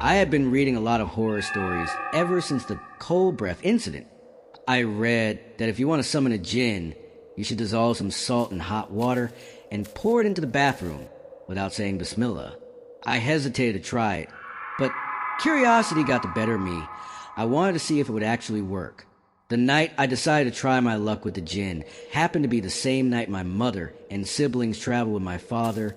I had been reading a lot of horror stories ever since the cold breath incident. I read that if you want to summon a Jinn, you should dissolve some salt in hot water and pour it into the bathroom without saying Bismillah. I hesitated to try it, but curiosity got the better of me. I wanted to see if it would actually work. The night I decided to try my luck with the Jinn happened to be the same night my mother and siblings traveled with my father,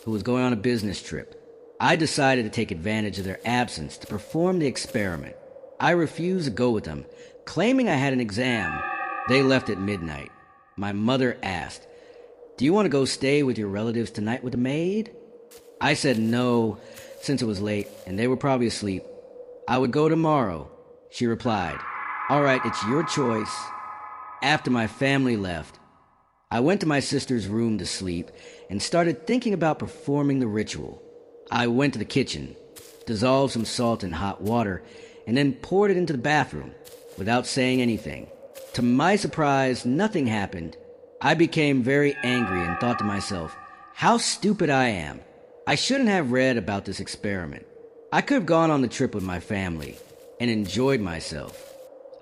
who was going on a business trip. I decided to take advantage of their absence to perform the experiment. I refused to go with them, claiming I had an exam. They left at midnight. My mother asked, "Do you want to go stay with your relatives tonight with the maid?" I said no, since it was late and they were probably asleep. "I would go tomorrow." She replied, "All right, it's your choice." After my family left, I went to my sister's room to sleep and started thinking about performing the ritual. I went to the kitchen, dissolved some salt in hot water, and then poured it into the bathroom without saying anything. To my surprise, nothing happened. I became very angry and thought to myself, how stupid I am. I shouldn't have read about this experiment. I could have gone on the trip with my family and enjoyed myself.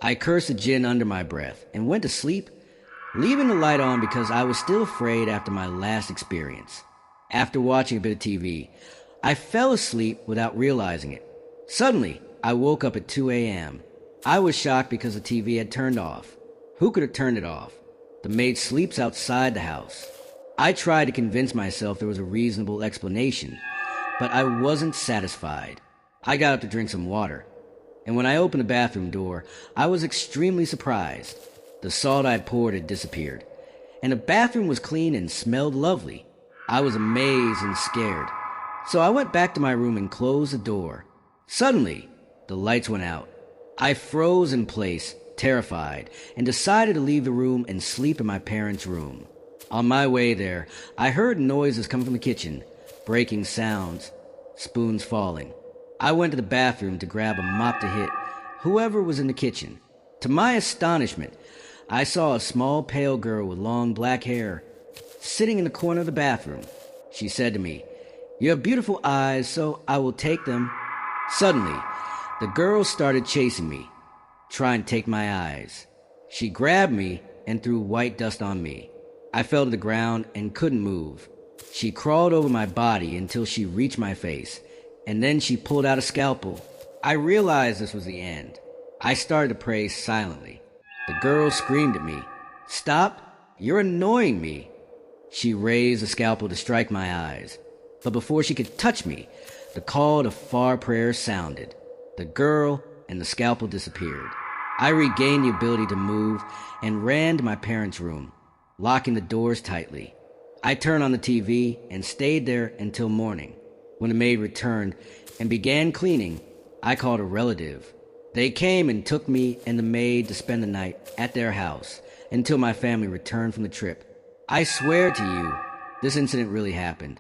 I cursed the Jinn under my breath and went to sleep, leaving the light on because I was still afraid after my last experience. After watching a bit of TV, I fell asleep without realizing it. Suddenly, I woke up at 2 a.m. I was shocked because the TV had turned off. Who could have turned it off? The maid sleeps outside the house. I tried to convince myself there was a reasonable explanation, but I wasn't satisfied. I got up to drink some water, and when I opened the bathroom door, I was extremely surprised. The salt I'd poured had disappeared, and the bathroom was clean and smelled lovely. I was amazed and scared, so I went back to my room and closed the door. Suddenly, the lights went out. I froze in place, terrified, and decided to leave the room and sleep in my parents' room. On my way there, I heard noises coming from the kitchen, breaking sounds, spoons falling. I went to the bathroom to grab a mop to hit whoever was in the kitchen. To my astonishment, I saw a small pale girl with long black hair sitting in the corner of the bathroom. She said to me, "You have beautiful eyes, so I will take them." Suddenly, the girl started chasing me, trying to take my eyes. She grabbed me and threw white dust on me. I fell to the ground and couldn't move. She crawled over my body until she reached my face, and then she pulled out a scalpel. I realized this was the end. I started to pray silently. The girl screamed at me, "Stop! You're annoying me!" She raised the scalpel to strike my eyes, but before she could touch me, the call to Fajr prayer sounded. The girl and the scalpel disappeared. I regained the ability to move and ran to my parents' room, locking the doors tightly. I turned on the TV and stayed there until morning. When the maid returned and began cleaning, I called a relative. They came and took me and the maid to spend the night at their house until my family returned from the trip. I swear to you, this incident really happened.